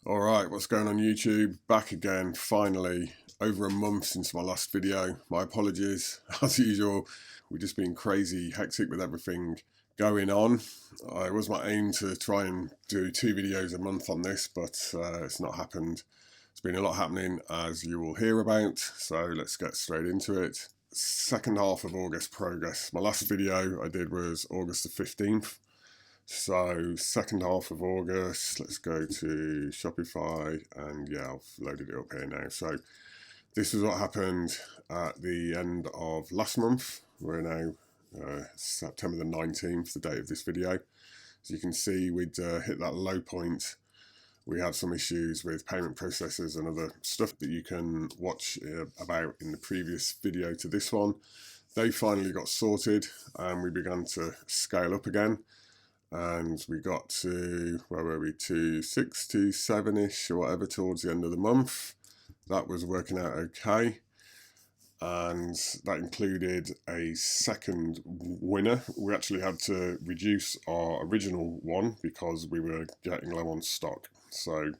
Alright, what's going on YouTube? Back again, finally, over a month since my last video. My apologies, as usual, we've just been crazy hectic with everything going on. It was my aim to try and do 2 videos a month on this, but it's not happened. There's been a lot happening, as you will hear about, so let's get straight into it. Second half of August progress. My last video I did was August the 15th. So second half of August, let's go to Shopify, and yeah, I've loaded it up here now. So this is what happened at the end of last month. We're now September the 19th, the date of this video. As you can see, we'd hit that low point. We had some issues with payment processors and other stuff that you can watch about in the previous video to this one. They finally got sorted and we began to scale up again. And we got to, where were we, to 6 to 7-ish or whatever towards the end of the month. That was working out okay. And that included a second winner. We actually had to reduce our original one because we were getting low on stock. So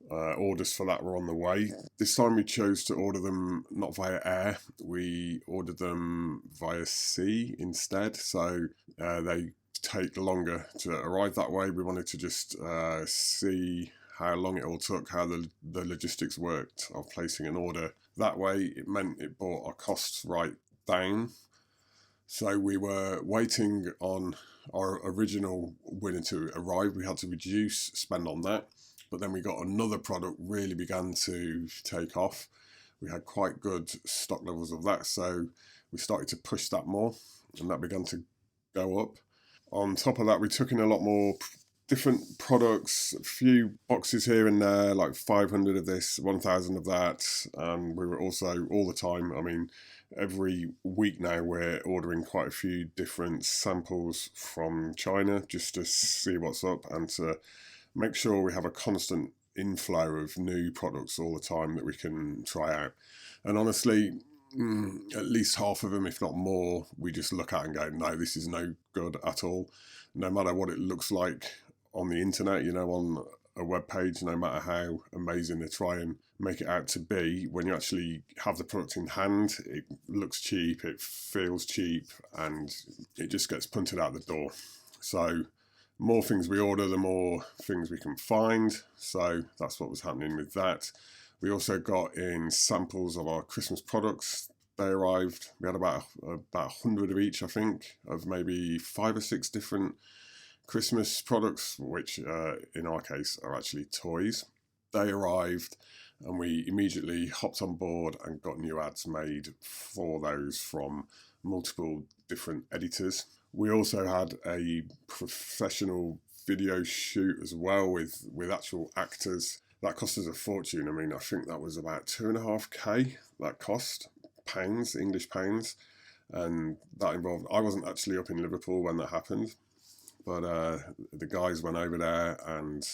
orders for that were on the way. This time we chose to order them not via air. We ordered them via sea instead. So they take longer to arrive that way. We wanted to just see how long it all took, how the logistics worked of placing an order. That way it meant it brought our costs right down. So we were waiting on our original winner to arrive. We had to reduce spend on that, but then we got another product really began to take off. We had quite good stock levels of that, so we started to push that more and that began to go up. On top of that, we took in a lot more different products, a few boxes here and there, like 500 of this, 1,000 of that. And we were also all the time, I mean, every week now we're ordering quite a few different samples from China just to see what's up and to make sure we have a constant inflow of new products all the time that we can try out. And honestly, at least half of them, if not more, we just look at and go, no, this is no good at all. No matter what it looks like on the internet, you know, on a web page, no matter how amazing they try and make it out to be, when you actually have the product in hand, it looks cheap, it feels cheap, and it just gets punted out the door. So more things we order, the more things we can find. So that's what was happening with that. We also got in samples of our Christmas products. They arrived. We had about 100 of each, I think, of maybe 5 or 6 different Christmas products, which in our case are actually toys. They arrived and we immediately hopped on board and got new ads made for those from multiple different editors. We also had a professional video shoot as well with actual actors. That cost us a fortune. I mean, I think that was about 2.5k that cost, pounds, English pounds. And that involved, I wasn't actually up in Liverpool when that happened, but the guys went over there and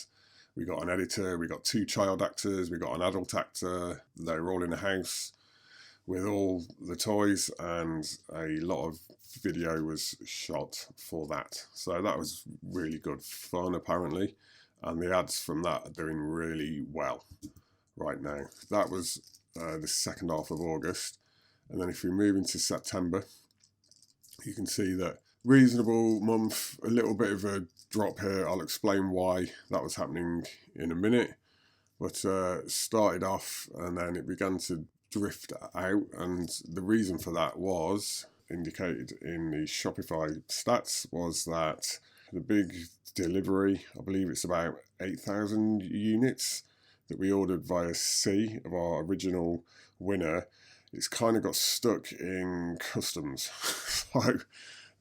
we got an editor, we got 2 child actors, we got an adult actor. They were all in a house with all the toys, and a lot of video was shot for that. So that was really good fun, apparently. And the ads from that are doing really well right now. That was the second half of August. And then if we move into September, you can see that reasonable month, a little bit of a drop here. I'll explain why that was happening in a minute. But started off and then it began to drift out. And the reason for that was indicated in the Shopify stats was that the big delivery, I believe it's about 8,000 units that we ordered via sea of our original winner. It's kind of got stuck in customs. So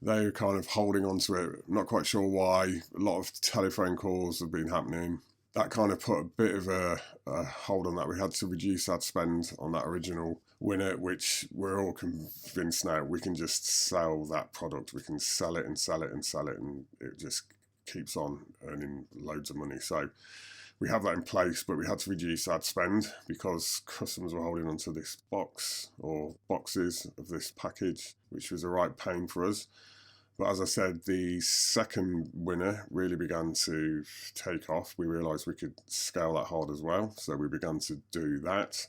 they were kind of holding on to it. Not quite sure why. A lot of telephone calls have been happening. That kind of put a bit of a hold on that. We had to reduce ad spend on that original winner, which we're all convinced now we can just sell that product. We can sell it and sell it and sell it, and it just keeps on earning loads of money. So we have that in place, but we had to reduce ad spend because customers were holding onto this box or boxes of this package, which was a right pain for us. But as I said, the second winner really began to take off. We realised we could scale that hard as well, so we began to do that.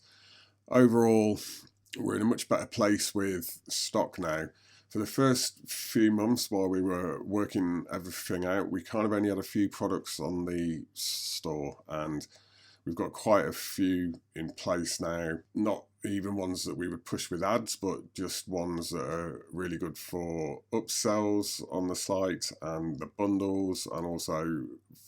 Overall, we're in a much better place with stock now. For the first few months while we were working everything out, we kind of only had a few products on the store, and we've got quite a few in place now. Not even ones that we would push with ads, but just ones that are really good for upsells on the site and the bundles, and also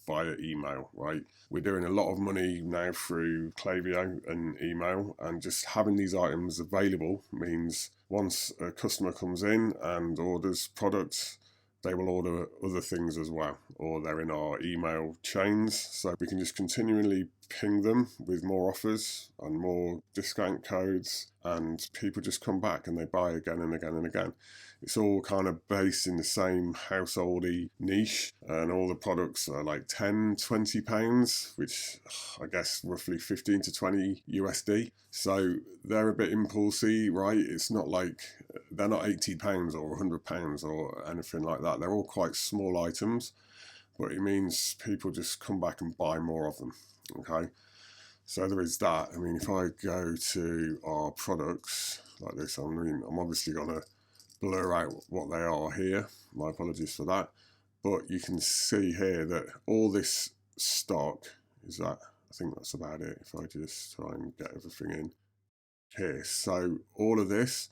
via email, right? We're doing a lot of money now through Klaviyo and email, and just having these items available means once a customer comes in and orders products, they will order other things as well, or they're in our email chains, so we can just continually ping them with more offers and more discount codes, and people just come back and they buy again and again and again. It's all kind of based in the same householdy niche, and all the products are like £10-20, which I guess roughly 15 to 20 USD. So they're a bit impulsy, right? It's not like they're not £80 or £100 or anything like that. They're all quite small items, but it means people just come back and buy more of them. Okay, so there is that. I mean, if I go to our products like this, I'm obviously gonna blur out what they are here. My apologies for that. But you can see here that all this stock is that. I think that's about it. If I just try and get everything in here. So all of this,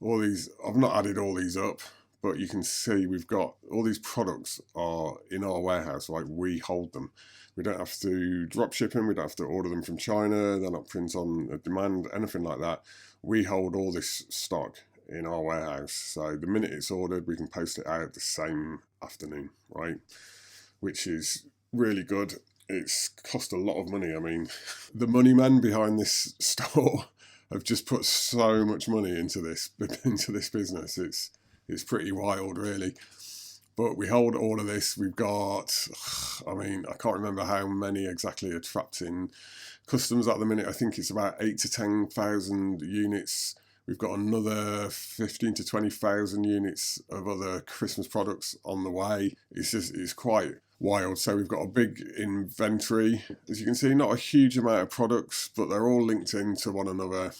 all these, I've not added all these up, but you can see we've got all these products are in our warehouse, like we hold them. We don't have to drop ship them, we don't have to order them from China, they're not print on a demand, anything like that. We hold all this stock in our warehouse. So the minute it's ordered, we can post it out the same afternoon, right? Which is really good. It's cost a lot of money. I mean, the money men behind this store have just put so much money into this business. It's pretty wild, really. But we hold all of this. We've got, I mean, I can't remember how many exactly are trapped in customs at the minute. I think it's about 8 to 10,000 units. We've got another 15 to 20,000 units of other Christmas products on the way. It's quite wild. So we've got a big inventory. As you can see, not a huge amount of products, but they're all linked into one another.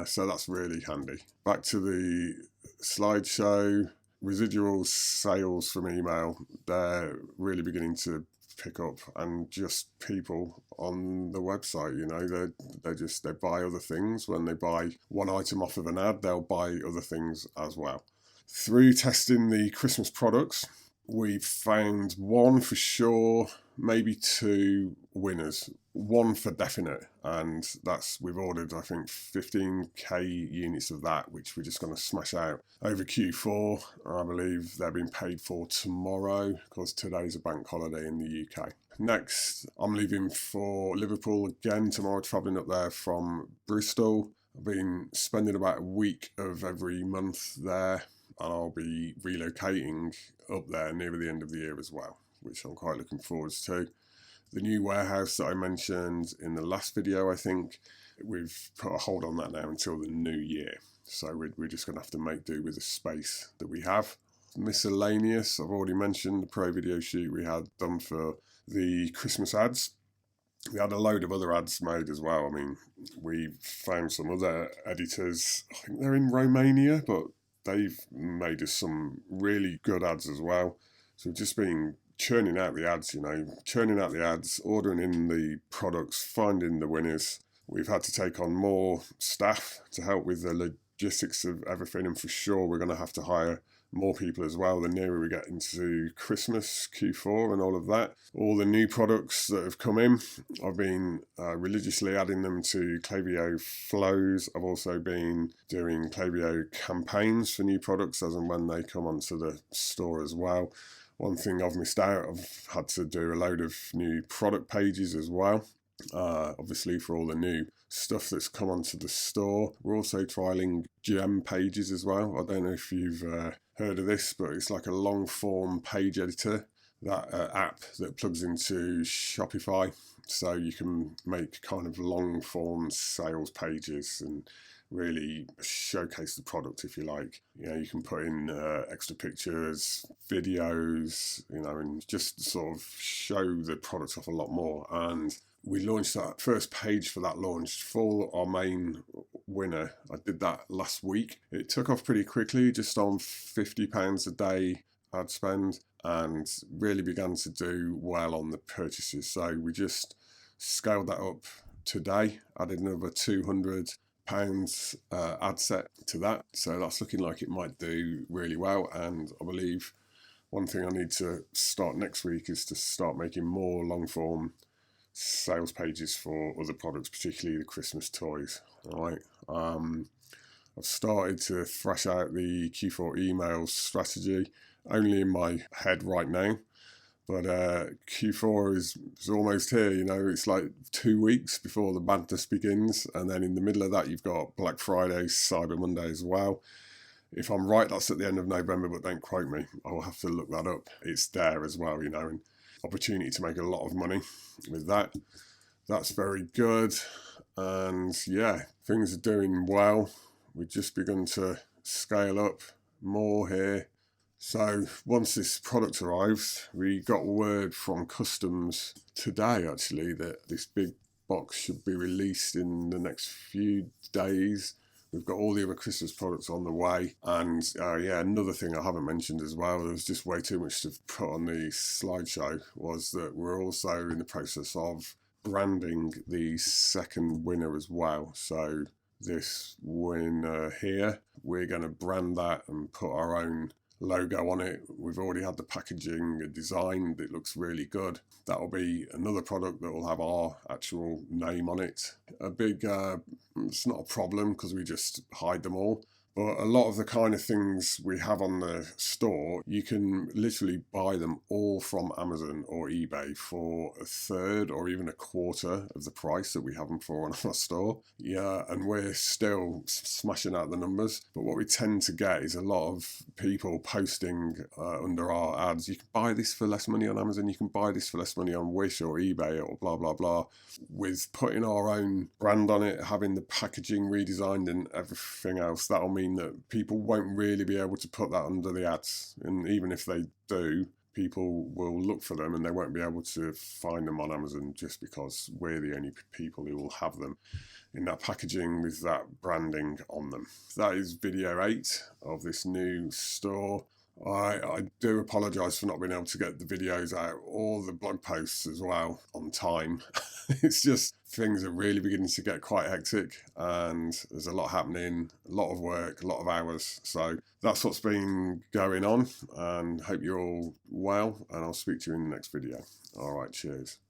So that's really handy. Back to the slideshow. Residual sales from email, they're really beginning to pick up, and just people on the website, you know, they buy other things. When they buy one item off of an ad, they'll buy other things as well. Through testing the Christmas products, we've found one for sure, maybe two winners, one for definite, and we've ordered I think 15k units of that, which we're just going to smash out over Q4. I believe they're being paid for tomorrow because today's a bank holiday in the UK. Next, I'm leaving for Liverpool again tomorrow, travelling up there from Bristol. I've been spending about a week of every month there, and I'll be relocating up there near the end of the year as well, which I'm quite looking forward to. The new warehouse that I mentioned in the last video, I think, we've put a hold on that now until the new year. So we're just going to have to make do with the space that we have. Miscellaneous, I've already mentioned the pro video shoot we had done for the Christmas ads. We had a load of other ads made as well. I mean, we found some other editors, I think they're in Romania, but they've made us some really good ads as well. So we've just been churning out the ads, ordering in the products, finding the winners. We've had to take on more staff to help with the logistics of everything, and for sure we're going to have to hire more people as well the nearer we get into Christmas, Q4 and all of that. All the new products that have come in, I've been religiously adding them to Klaviyo flows. I've also been doing Klaviyo campaigns for new products as and when they come onto the store as well. One thing I've missed out, I've had to do a load of new product pages as well. Obviously for all the new stuff that's come onto the store. We're also trialing gem pages as well. I don't know if you've heard of this, but it's like a long form page editor, that app that plugs into Shopify. So you can make kind of long form sales pages and really showcase the product, if you like. You know, you can put in extra pictures, videos, you know, and just sort of show the product off a lot more. And we launched that first page for that launch for our main winner. I did that last week. It took off pretty quickly, just on £50 a day ad spend, and really began to do well on the purchases. So we just scaled that up today, added another £200 ad set to that. So that's looking like it might do really well. And I believe one thing I need to start next week is to start making more long form sales pages for other products, particularly the Christmas toys. All right. I've started to thrash out the Q4 email strategy, only in my head right now. But Q4 is almost here, you know, it's like 2 weeks before the madness begins. And then in the middle of that, you've got Black Friday, Cyber Monday as well. If I'm right, that's at the end of November, but don't quote me. I'll have to look that up. It's there as well, you know, and opportunity to make a lot of money with that. That's very good. And yeah, things are doing well. We've just begun to scale up more here. So once this product arrives, we got word from customs today actually that this big box should be released in the next few days. We've got all the other Christmas products on the way. And yeah, another thing I haven't mentioned as well, there was just way too much to put on the slideshow, was that we're also in the process of branding the second winner as well. So this winner here, we're going to brand that and put our own logo on it. We've already had the packaging designed. It looks really good. That'll be another product that will have our actual name on it. A big, it's not a problem because we just hide them all. But a lot of the kind of things we have on the store, you can literally buy them all from Amazon or eBay for a third or even a quarter of the price that we have them for on our store. Yeah, and we're still smashing out the numbers. But what we tend to get is a lot of people posting under our ads, you can buy this for less money on Amazon, you can buy this for less money on Wish or eBay or blah, blah, blah. With putting our own brand on it, having the packaging redesigned and everything else, that'll mean that people won't really be able to put that under the ads. And even if they do, people will look for them and they won't be able to find them on Amazon just because we're the only people who will have them in that packaging with that branding on them. That is video 8 of this new store. I do apologise for not being able to get the videos out or the blog posts as well on time. It's just things are really beginning to get quite hectic and there's a lot happening, a lot of work, a lot of hours. So that's what's been going on, and hope you're all well, and I'll speak to you in the next video. All right, cheers.